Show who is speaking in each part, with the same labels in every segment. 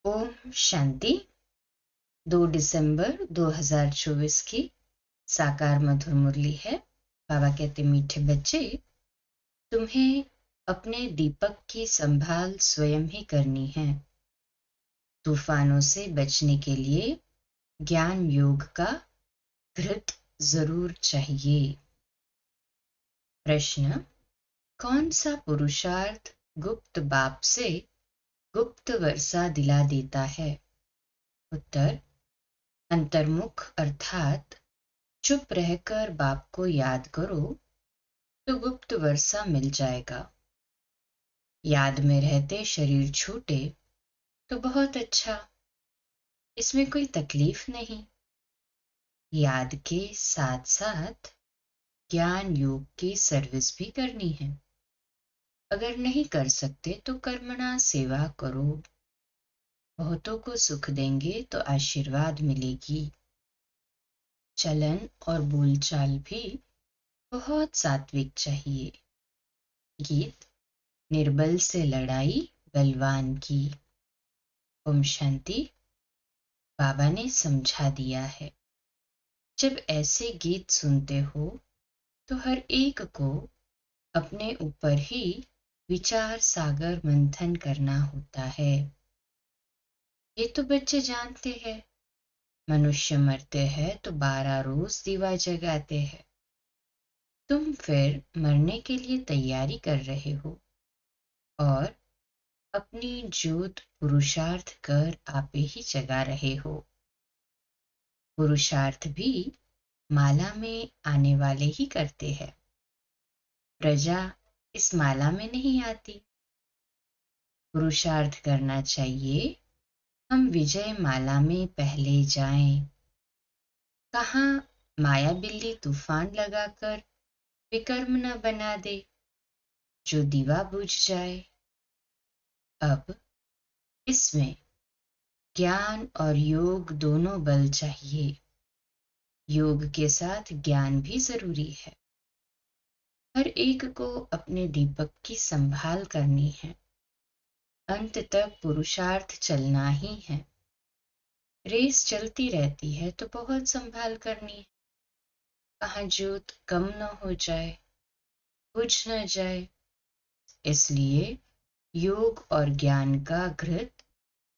Speaker 1: ओम शांति। 2 दिसंबर 2024 की साकार मधुर मुरली है। बाबा कहते, मीठे बच्चे, तुम्हें अपने दीपक की संभाल स्वयं ही करनी है। तूफानों से बचने के लिए ज्ञान योग का घृत जरूर चाहिए। प्रश्न: कौन सा पुरुषार्थ गुप्त बाप से गुप्त वर्षा दिला देता है? उत्तर: अंतर्मुख अर्थात चुप रहकर बाप को याद करो तो गुप्त वर्षा मिल जाएगा। याद में रहते शरीर छूटे तो बहुत अच्छा, इसमें कोई तकलीफ नहीं। याद के साथ साथ ज्ञान योग की सर्विस भी करनी है। अगर नहीं कर सकते तो कर्मणा सेवा करो। बहुतों को सुख देंगे तो आशीर्वाद मिलेगी। चलन और बोलचाल भी बहुत सात्विक चाहिए। गीत: निर्बल से लड़ाई बलवान की। ओम शांति। बाबा ने समझा दिया है, जब ऐसे गीत सुनते हो तो हर एक को अपने ऊपर ही विचार सागर मंथन करना होता है। ये तो बच्चे जानते हैं, मनुष्य मरते हैं तो 12 रोज दीवा जगाते हैं। तुम फिर मरने के लिए तैयारी कर रहे हो और अपनी ज्योत पुरुषार्थ कर आपे ही जगा रहे हो। पुरुषार्थ भी माला में आने वाले ही करते हैं। प्रजा इस माला में नहीं आती। पुरुषार्थ करना चाहिए हम विजय माला में पहले जाएं। कहाँ माया बिल्ली तूफान लगाकर विकर्म न बना दे जो दीवा बुझ जाए। अब इसमें ज्ञान और योग दोनों बल चाहिए। योग के साथ ज्ञान भी जरूरी है। हर एक को अपने दीपक की संभाल करनी है। अंत तक पुरुषार्थ चलना ही है। रेस चलती रहती है तो बहुत संभाल करनी है। कहाँ ज्योत कम न हो जाए, बुझ न जाए। इसलिए योग और ज्ञान का घृत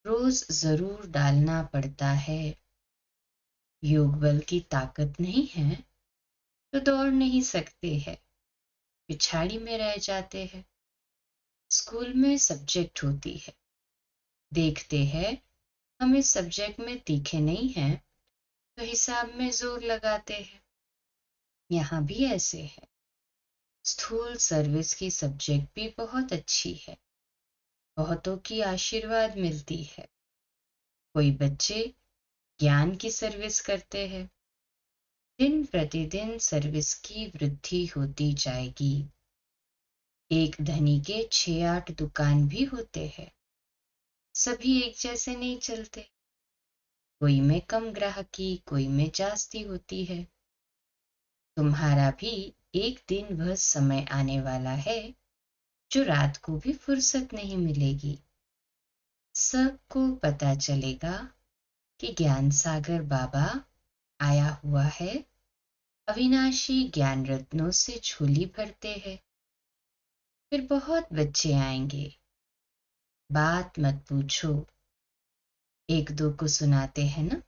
Speaker 1: रोज जरूर डालना पड़ता है। योग बल की ताकत नहीं है तो दौड़ नहीं सकते हैं, पिछाड़ी में रह जाते हैं। स्कूल में सब्जेक्ट होती है, देखते हैं हम इस सब्जेक्ट में तीखे नहीं हैं तो हिसाब में जोर लगाते हैं। यहाँ भी ऐसे है। स्थूल सर्विस की सब्जेक्ट भी बहुत अच्छी है, बहुतों की आशीर्वाद मिलती है। कोई बच्चे ज्ञान की सर्विस करते हैं। दिन प्रतिदिन सर्विस की वृद्धि होती जाएगी। एक धनी के 6-8 दुकान भी होते हैं। सभी एक जैसे नहीं चलते। कोई में कम ग्राहकी, कोई में जास्ती होती है। तुम्हारा भी एक दिन भर समय आने वाला है जो रात को भी फुर्सत नहीं मिलेगी। सबको पता चलेगा कि ज्ञान सागर बाबा आया हुआ है। अविनाशी ज्ञान रत्नों से झोली भरते हैं। फिर बहुत बच्चे आएंगे, बात मत पूछो। एक दो को सुनाते हैं ना,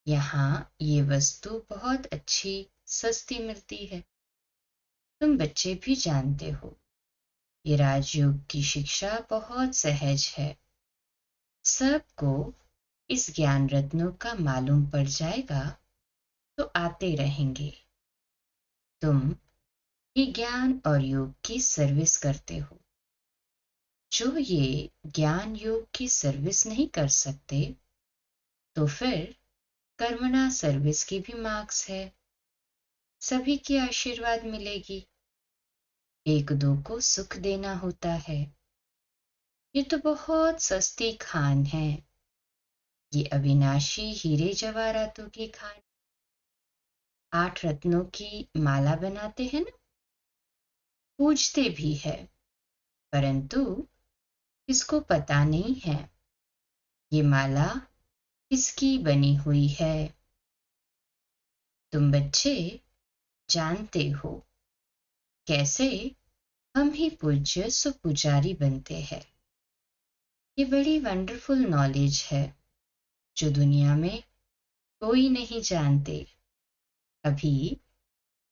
Speaker 1: यहाँ ये वस्तु बहुत अच्छी सस्ती मिलती है। तुम बच्चे भी जानते हो, ये राजयोग की शिक्षा बहुत सहज है। सबको इस ज्ञान रत्नों का मालूम पड़ जाएगा तो आते रहेंगे। तुम ही ज्ञान और योग की सर्विस करते हो। जो ये ज्ञान योग की सर्विस नहीं कर सकते तो फिर कर्मणा सर्विस की भी मार्क्स है। सभी की आशीर्वाद मिलेगी। एक दो को सुख देना होता है। ये तो बहुत सस्ती खान है। ये अविनाशी हीरे जवाहरातों की खान। 8 रत्नों की माला बनाते हैं ना, पूजते भी है, परंतु इसको पता नहीं है। ये माला किसकी बनी हुई है? तुम बच्चे जानते हो कैसे हम ही पूज्य सो पुजारी बनते हैं। ये बड़ी वंडरफुल नॉलेज है जो दुनिया में कोई नहीं जानते। अभी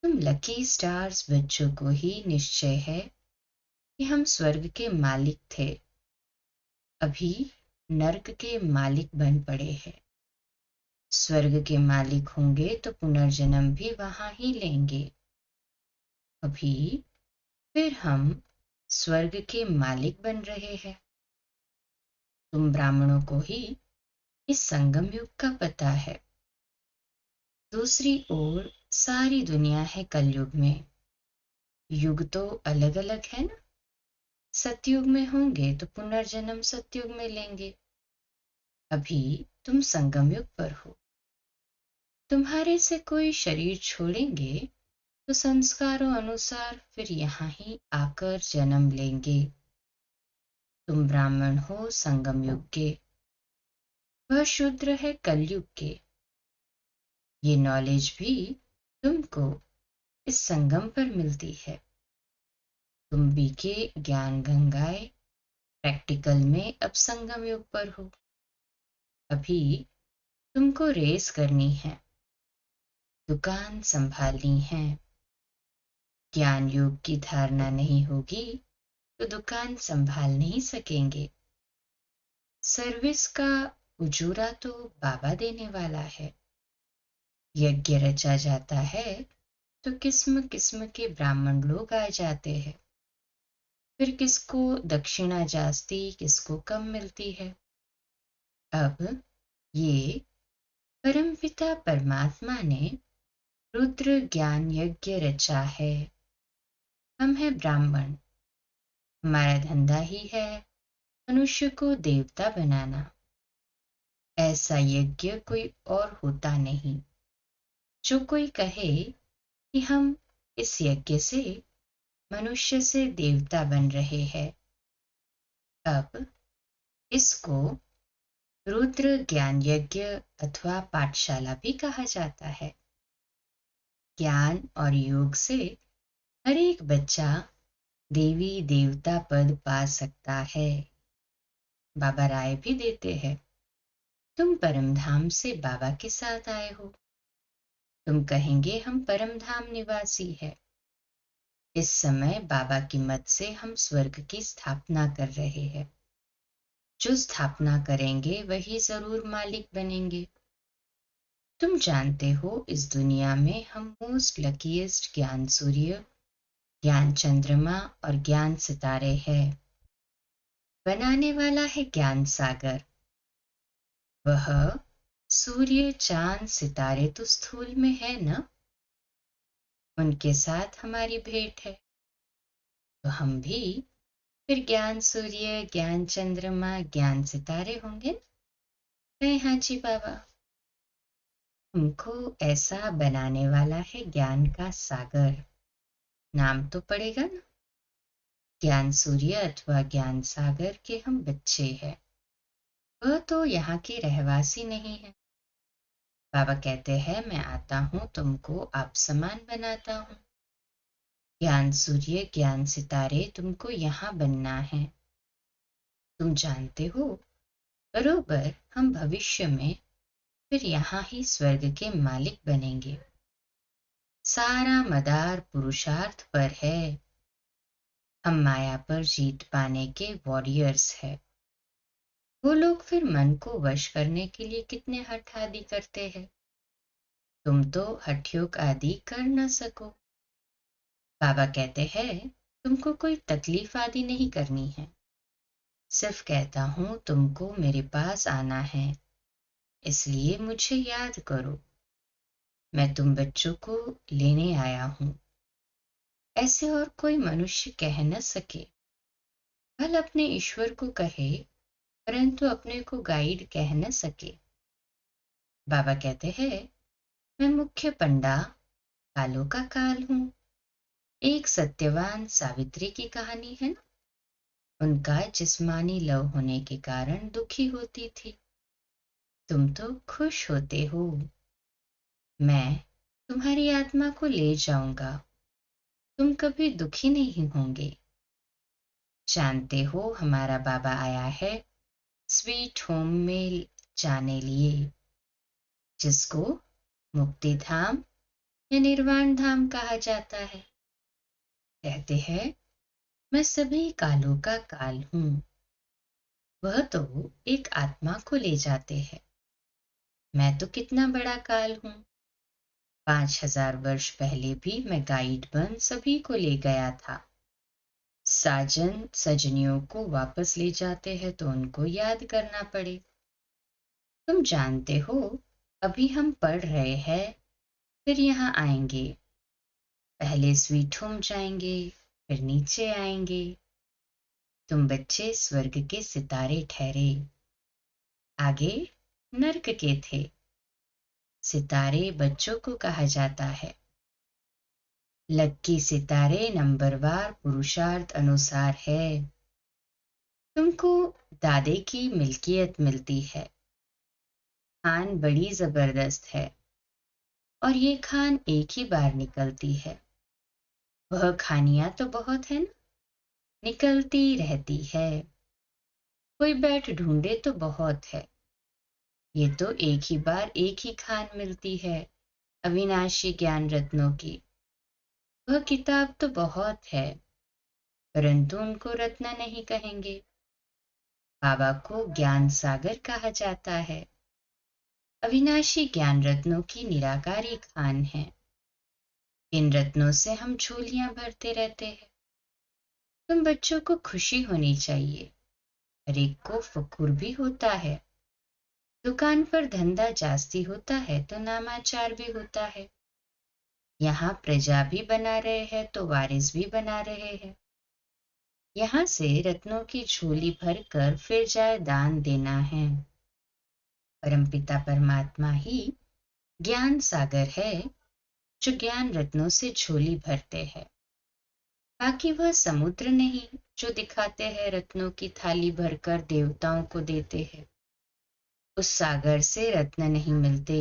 Speaker 1: तुम लकी स्टार्स बच्चों को ही निश्चय है कि हम स्वर्ग के मालिक थे, अभी नर्क के मालिक बन पड़े हैं। स्वर्ग के मालिक होंगे तो पुनर्जन्म भी वहां ही लेंगे। अभी फिर हम स्वर्ग के मालिक बन रहे हैं। तुम ब्राह्मणों को ही इस संगम युग का पता है। दूसरी ओर सारी दुनिया है कलयुग में। युग तो अलग अलग है ना। सतयुग में होंगे तो पुनर्जन्म सतयुग में लेंगे। अभी तुम संगम युग पर हो। तुम्हारे से कोई शरीर छोड़ेंगे तो संस्कारों अनुसार फिर यहाँ ही आकर जन्म लेंगे। तुम ब्राह्मण हो संगम युग के, वह शूद्र है कलयुग के। ये नॉलेज भी तुमको इस संगम पर मिलती है। तुम बीके ज्ञान गंगाए प्रैक्टिकल में अब संगम युग पर हो। अभी तुमको रेस करनी है, दुकान संभालनी है। ज्ञान योग की धारणा नहीं होगी तो दुकान संभाल नहीं सकेंगे। सर्विस का उजूरा तो बाबा देने वाला है। यज्ञ रचा जाता है तो किस्म किस्म के ब्राह्मण लोग आ जाते हैं। फिर किसको दक्षिणा जास्ती किसको कम मिलती है। अब ये परमपिता परमात्मा ने रुद्र ज्ञान यज्ञ रचा है। हम हैं ब्राह्मण, हमारा धंधा ही है मनुष्य को देवता बनाना। ऐसा यज्ञ कोई और होता नहीं। जो कोई कहे कि हम इस यज्ञ से मनुष्य से देवता बन रहे हैं, अब इसको रुद्र ज्ञान यज्ञ अथवा पाठशाला भी कहा जाता है। ज्ञान और योग से हर एक बच्चा देवी देवता पद पा सकता है। बाबा राय भी देते हैं, तुम परमधाम से बाबा के साथ आए हो। तुम कहेंगे हम परमधाम निवासी है। इस समय बाबा की मत से हम स्वर्ग की स्थापना कर रहे हैं। जो स्थापना करेंगे वही जरूर मालिक बनेंगे। तुम जानते हो इस दुनिया में हम मोस्ट लकीएस्ट ज्ञान सूर्य, ज्ञान चंद्रमा और ज्ञान सितारे हैं। बनाने वाला है ज्ञान सागर। वह सूर्य चांद सितारे तो स्थूल में है ना, उनके साथ हमारी भेंट है। तो हम भी फिर ज्ञान सूर्य, ज्ञान चंद्रमा, ज्ञान सितारे होंगे। कहे हाँ जी बाबा। हमको ऐसा बनाने वाला है ज्ञान का सागर। नाम तो पड़ेगा ना। ज्ञान सूर्य अथवा ज्ञान सागर के हम बच्चे हैं। वह तो यहाँ के रहवासी नहीं है। बाबा कहते हैं मैं आता हूँ तुमको आप समान बनाता हूँ। ज्ञान सूर्य ज्ञान सितारे तुमको यहाँ बनना है। तुम जानते हो बरोबर हम भविष्य में फिर यहाँ ही स्वर्ग के मालिक बनेंगे। सारा मदार पुरुषार्थ पर है। हम माया पर जीत पाने के वॉरियर्स हैं। वो लोग फिर मन को वश करने के लिए कितने हठ आदि करते हैं। तुम तो हठयोग आदि कर न सको। बाबा कहते हैं तुमको कोई तकलीफ आदि नहीं करनी है। सिर्फ कहता हूं तुमको मेरे पास आना है, इसलिए मुझे याद करो। मैं तुम बच्चों को लेने आया हूं। ऐसे और कोई मनुष्य कह न सके। भल अपने ईश्वर को कहे परंतु अपने को गाइड कह न सके। बाबा कहते हैं मैं मुख्य पंडा कालों का काल हूं। एक सत्यवान सावित्री की कहानी है ना। उनका जिस्मानी लव होने के कारण दुखी होती थी। तुम तो खुश होते हो। मैं तुम्हारी आत्मा को ले जाऊंगा। तुम कभी दुखी नहीं होंगे। जानते हो हमारा बाबा आया है स्वीट होम में जाने लिए, जिसको मुक्ति धाम या निर्वाण धाम कहा जाता है। कहते हैं मैं सभी कालों का काल हूं। वह तो एक आत्मा को ले जाते हैं। मैं तो कितना बड़ा काल हूं। 5,000 वर्ष पहले भी मैं गाइड बन सभी को ले गया था। साजन सजनियों को वापस ले जाते हैं तो उनको याद करना पड़े। तुम जानते हो, अभी हम पढ़ रहे हैं, फिर यहाँ आएंगे। पहले स्वीट होम जाएंगे, फिर नीचे आएंगे। तुम बच्चे स्वर्ग के सितारे ठहरे, आगे नर्क के थे। सितारे बच्चों को कहा जाता है। लक्की सितारे नंबरवार पुरुषार्थ अनुसार है। तुमको दादे की मिल्कियत मिलती है। खान बड़ी जबरदस्त है, और ये खान एक ही बार निकलती है। वह खानियां तो बहुत है ना, निकलती रहती है। कोई बैठ ढूंढे तो बहुत है। ये तो एक ही बार एक ही खान मिलती है, अविनाशी ज्ञान रत्नों की। वह किताब तो बहुत है, परंतु उनको रत्न नहीं कहेंगे। बाबा को ज्ञान सागर कहा जाता है। अविनाशी ज्ञान रत्नों की निराकारी खान है। इन रत्नों से हम झोलियां भरते रहते हैं। तुम बच्चों को खुशी होनी चाहिए। हर एक को फखुर भी होता है। दुकान पर धंधा जास्ती होता है तो नामाचार भी होता है। यहाँ प्रजा भी बना रहे हैं तो वारिस भी बना रहे हैं। यहाँ से रत्नों की झोली भर कर फिर जाए दान देना है। परमपिता परमात्मा ही ज्ञान सागर है, जो ज्ञान रत्नों से झोली भरते हैं। बाकी वह समुद्र नहीं जो दिखाते हैं रत्नों की थाली भरकर देवताओं को देते हैं। उस सागर से रत्न नहीं मिलते।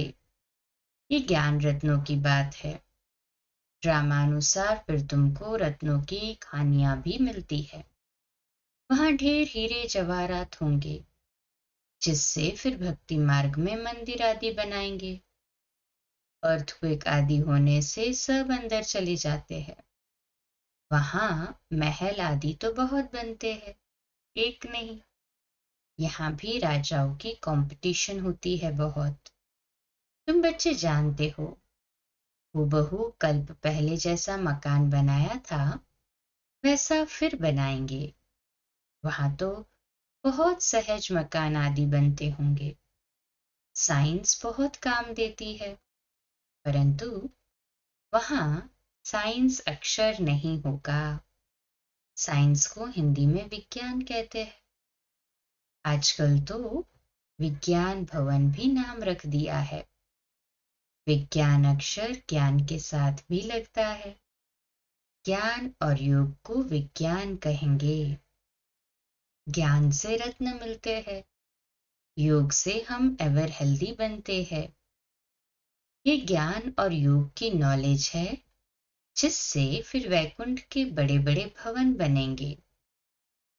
Speaker 1: ये ज्ञान रत्नों की बात है। ड्रामानुसार फिर तुमको रत्नों की खानियां भी मिलती है। वहां ढेर हीरे जवाहरात होंगे, जिससे फिर भक्ति मार्ग में मंदिर आदि बनाएंगे। अर्थक्वेक आदि होने से सब अंदर चले जाते हैं। वहां महल आदि तो बहुत बनते हैं, एक नहीं। यहाँ भी राजाओं की कंपटीशन होती है बहुत। तुम बच्चे जानते हो, हूबहू कल्प पहले जैसा मकान बनाया था वैसा फिर बनाएंगे। वहां तो बहुत सहज मकान आदि बनते होंगे। साइंस बहुत काम देती है, परंतु वहां साइंस अक्षर नहीं होगा। साइंस को हिंदी में विज्ञान कहते हैं। आजकल तो विज्ञान भवन भी नाम रख दिया है। विज्ञान अक्षर ज्ञान के साथ भी लगता है। ज्ञान और योग को विज्ञान कहेंगे। ज्ञान से रत्न मिलते हैं, योग से हम एवर हेल्दी बनते हैं। ये ज्ञान और योग की नॉलेज है, जिससे फिर वैकुंठ के बड़े बड़े भवन बनेंगे।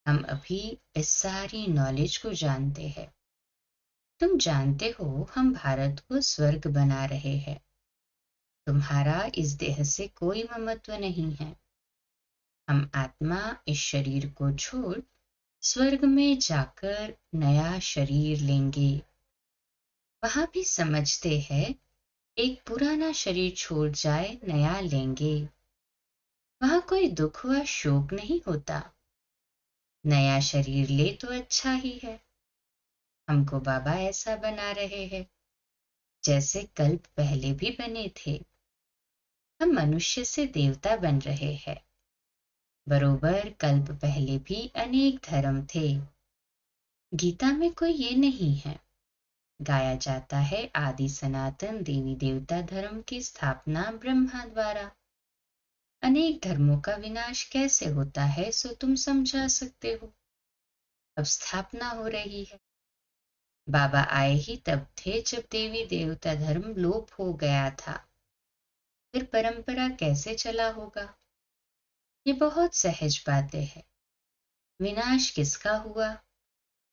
Speaker 1: हम अभी इस सारी नॉलेज को जानते हैं। तुम जानते हो हम भारत को स्वर्ग बना रहे हैं। तुम्हारा इस देह से कोई ममत्व नहीं है। हम आत्मा इस शरीर को छोड़ स्वर्ग में जाकर नया शरीर लेंगे। वहां भी समझते हैं, एक पुराना शरीर छोड़ जाए नया लेंगे। वहां कोई दुख व शोक नहीं होता। नया शरीर ले तो अच्छा ही है। हमको बाबा ऐसा बना रहे हैं जैसे कल्प पहले भी बने थे। हम मनुष्य से देवता बन रहे हैं। बरोबर कल्प पहले भी अनेक धर्म थे। गीता में कोई ये नहीं है। गाया जाता है आदि सनातन देवी देवता धर्म की स्थापना ब्रह्मा द्वारा। अनेक धर्मों का विनाश कैसे होता है सो तुम समझा सकते हो। अब स्थापना हो रही है। बाबा आए ही तब थे जब देवी देवता धर्म लोप हो गया था। फिर परंपरा कैसे चला होगा? ये बहुत सहज बातें हैं। विनाश किसका हुआ?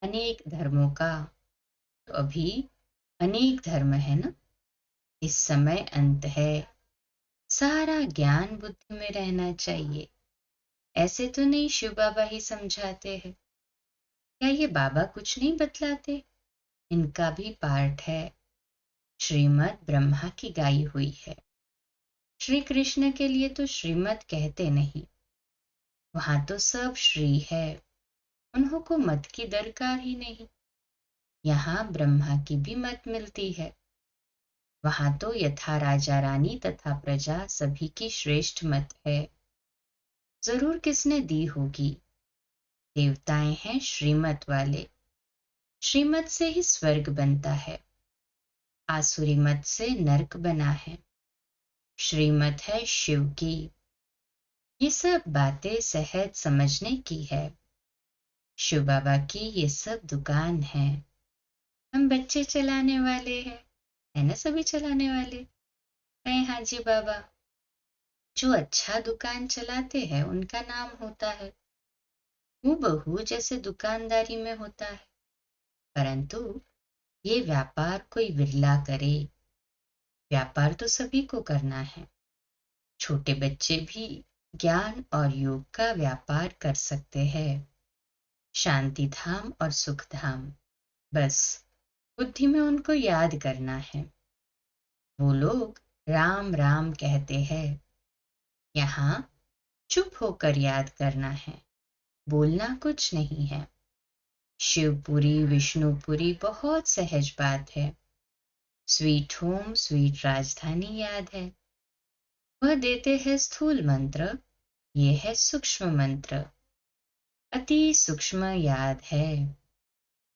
Speaker 1: अनेक धर्मों का। तो अभी अनेक धर्म है ना। इस समय अंत है। सारा ज्ञान बुद्धि में रहना चाहिए। ऐसे तो नहीं शिव बाबा ही समझाते हैं। क्या ये बाबा कुछ नहीं बतलाते? इनका भी पार्ट है। श्रीमद् ब्रह्मा की गाई हुई है। श्री कृष्ण के लिए तो श्रीमत कहते नहीं। वहां तो सब श्री है। उन्हों को मत की दरकार ही नहीं। यहाँ ब्रह्मा की भी मत मिलती है। वहां तो यथा राजा रानी तथा प्रजा सभी की श्रेष्ठ मत है। जरूर किसने दी होगी। देवताएं हैं श्रीमत वाले। श्रीमत से ही स्वर्ग बनता है। आसुरी मत से नरक बना है। श्रीमत है शिव की। ये सब बातें सहज समझने की है। शिव बाबा की ये सब दुकान है। हम बच्चे चलाने वाले हैं, है ना? सभी चलाने वाले। कहे हाँ जी बाबा। जो अच्छा दुकान चलाते हैं उनका नाम होता है। हूबहू जैसे दुकानदारी में होता है। परंतु ये व्यापार कोई विरला करे। व्यापार तो सभी को करना है। छोटे बच्चे भी ज्ञान और योग का व्यापार कर सकते हैं। शांति धाम और सुख धाम, बस बुद्धि में उनको याद करना है। वो लोग राम राम कहते हैं। यहाँ चुप होकर याद करना है। बोलना कुछ नहीं है। शिवपुरी विष्णुपुरी बहुत सहज बात है। स्वीट होम स्वीट राजधानी याद है। वह देते हैं स्थूल मंत्र, ये है सूक्ष्म मंत्र। अति सूक्ष्म याद है।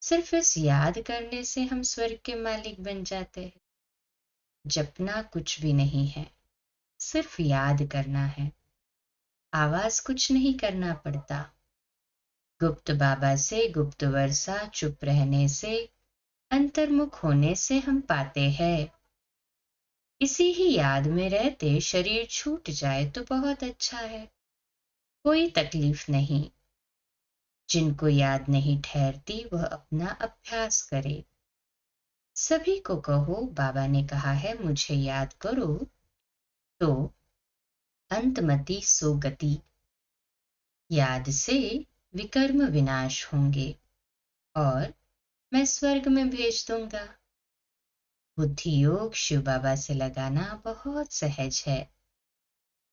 Speaker 1: सिर्फ इस याद करने से हम स्वर्ग के मालिक बन जाते हैं। जपना कुछ भी नहीं है, सिर्फ याद करना है। आवाज कुछ नहीं करना पड़ता। गुप्त बाबा से गुप्त वर्षा चुप रहने से, अंतर्मुख होने से हम पाते हैं। इसी ही याद में रहते शरीर छूट जाए तो बहुत अच्छा है। कोई तकलीफ नहीं। जिनको याद नहीं ठहरती वह अपना अभ्यास करे। सभी को कहो बाबा ने कहा है मुझे याद करो, तो अंतमति सोगति। याद से विकर्म विनाश होंगे और मैं स्वर्ग में भेज दूंगा। बुद्धि योग शिव बाबा से लगाना बहुत सहज है।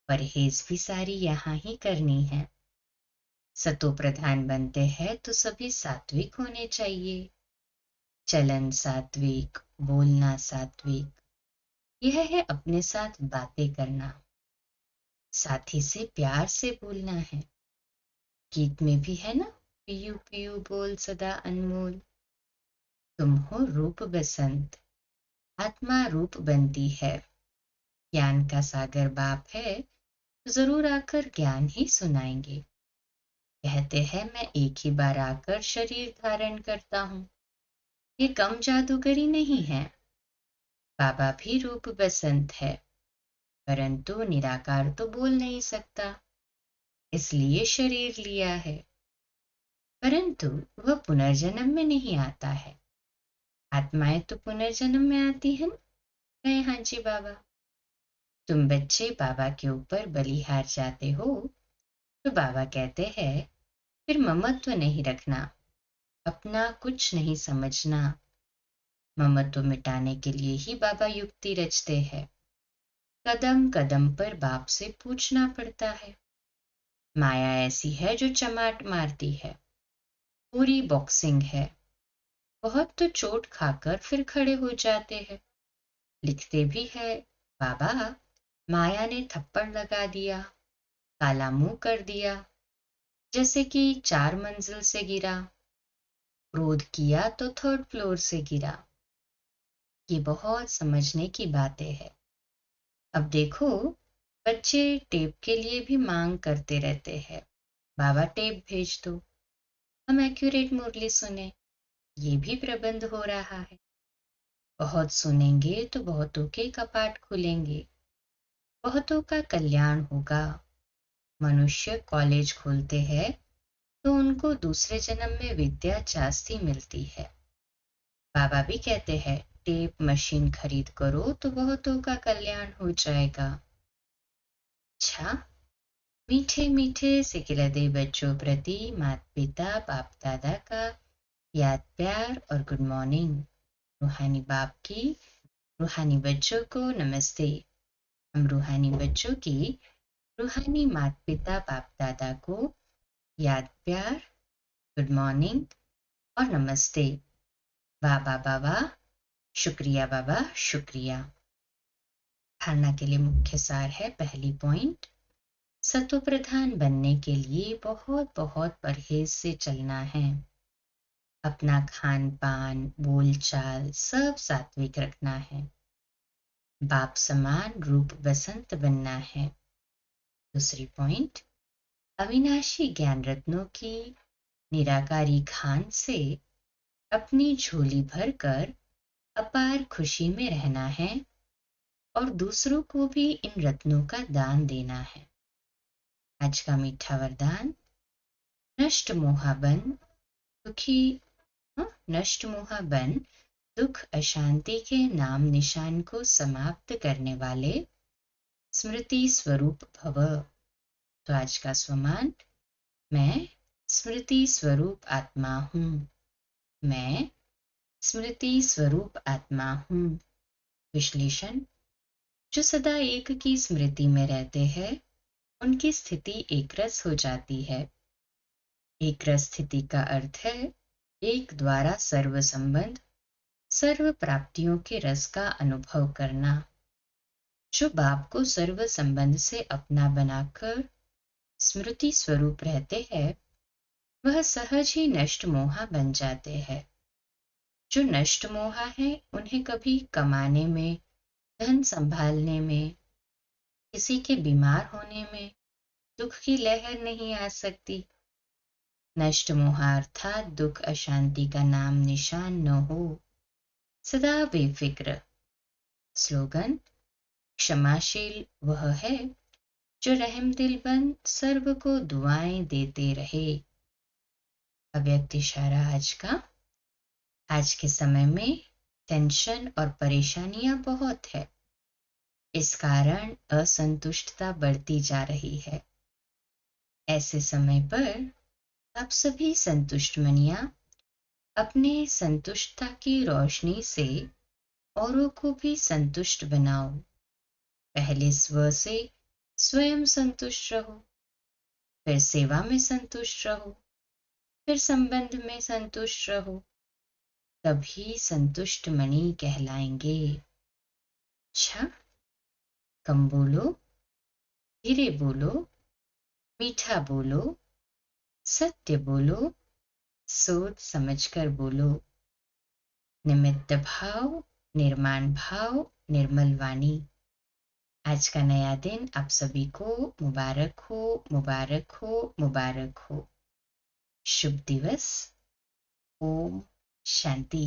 Speaker 1: परहेज भी सारी यहाँ ही करनी है। सतो प्रधान बनते हैं तो सभी सात्विक होने चाहिए। चलन सात्विक, बोलना सात्विक। यह है अपने साथ बातें करना। साथी से प्यार से बोलना है। गीत में भी है ना, पीयू पीयू बोल सदा अनमोल। तुम हो रूप बसंत, आत्मा रूप बनती है। ज्ञान का सागर बाप है, तो जरूर आकर ज्ञान ही सुनाएंगे। कहते हैं मैं एक ही बार आकर शरीर धारण करता हूँ। ये कम जादूगरी नहीं है। बाबा भी रूप बसंत है, परंतु निराकार तो बोल नहीं सकता, इसलिए शरीर लिया है। परंतु वह पुनर्जन्म में नहीं आता है। आत्माएं तो पुनर्जन्म में आती है ना। कहे हाँ जी बाबा। तुम बच्चे बाबा के ऊपर बलिहार जाते हो तो बाबा कहते हैं फिर ममत्व नहीं रखना, अपना कुछ नहीं समझना। ममत्व मिटाने के लिए ही बाबा युक्ति रचते हैं। कदम कदम पर बाप से पूछना पड़ता है। माया ऐसी है जो चमाट मारती है। पूरी बॉक्सिंग है। बहुत तो चोट खाकर फिर खड़े हो जाते हैं। लिखते भी है बाबा माया ने थप्पड़ लगा दिया, काला मुंह कर दिया, जैसे कि 4 मंजिल से गिरा। क्रोध किया तो 3rd फ्लोर से गिरा। ये बहुत समझने की बातें हैं। अब देखो बच्चे टेप के लिए भी मांग करते रहते हैं। बाबा टेप भेज दो, हम एक्यूरेट मुरली सुने। ये भी प्रबंध हो रहा है। बहुत सुनेंगे तो बहुतों के कपाट खुलेंगे, बहुतों का कल्याण होगा। मनुष्य कॉलेज खोलते हैं तो उनको दूसरे जन्म में विद्या जास्ती मिलती है। बाबा भी कहते हैं टेप मशीन खरीद करो तो बहुतों का कल्याण हो जाएगा। अच्छा, मीठे मीठे सिकिलदे बच्चों प्रति माता पिता बाप दादा का याद प्यार और गुड मॉर्निंग। रूहानी बाप की रूहानी बच्चों को नमस्ते। हम रूहानी बच्चों की रूहानी माता पिता बाप दादा को याद प्यार, गुड मॉर्निंग और नमस्ते। बाबा बाबा शुक्रिया, बाबा शुक्रिया। धारणा के लिए मुख्य सार है, पहली पॉइंट, सत्व प्रधान बनने के लिए बहुत बहुत परहेज से चलना है। अपना खान पान बोलचाल सब सात्विक रखना है। बाप समान रूप बसंत बनना है। दूसरी पॉइंट, अविनाशी ज्ञान रत्नों की निराकारी खान से अपनी झोली भरकर अपार खुशी में रहना है और दूसरों को भी इन रत्नों का दान देना है। आज का मीठा वरदान, नष्ट मोहाबन दुखी नष्ट मोहाबन दुख अशांति के नाम निशान को समाप्त करने वाले स्मृति स्वरूप भव। तो आज का स्वमान, मैं स्मृति स्वरूप आत्मा हूँ। मैं स्मृति स्वरूप आत्मा हूँ। विश्लेषण, जो सदा एक की स्मृति में रहते हैं उनकी स्थिति एकरस हो जाती है। एकरस स्थिति का अर्थ है एक द्वारा सर्व संबंध सर्व प्राप्तियों के रस का अनुभव करना। जो बाप को सर्व संबंध से अपना बनाकर स्मृति स्वरूप रहते हैं वह सहज ही नष्ट मोहा बन जाते हैं। जो नष्ट मोहा है उन्हें कभी कमाने में, धन संभालने में, किसी के बीमार होने में दुख की लहर नहीं आ सकती। नष्ट मोहा अर्थात दुख अशांति का नाम निशान न हो, सदा बेफिक्र। स्लोगन, क्षमाशील वह है जो रहम दिल बन सर्व को दुआएं देते रहे। अव्यक्त इशारा आज के समय में टेंशन और परेशानियां बहुत है। इस कारण असंतुष्टता बढ़ती जा रही है। ऐसे समय पर आप सभी संतुष्ट मनिया अपने संतुष्टता की रोशनी से औरों को भी संतुष्ट बनाओ। पहले स्व से स्वयं संतुष्ट रहो, फिर सेवा में संतुष्ट रहो, फिर संबंध में संतुष्ट रहो, तभी संतुष्ट मणि कहलाएंगे। अच्छा, कम बोलो, धीरे बोलो, मीठा बोलो, सत्य बोलो, सोच समझकर बोलो। निमित्त भाव, निर्माण भाव, निर्मल वाणी। आज का नया दिन आप सभी को मुबारक हो, मुबारक हो, मुबारक हो। शुभ दिवस। ओम शांति।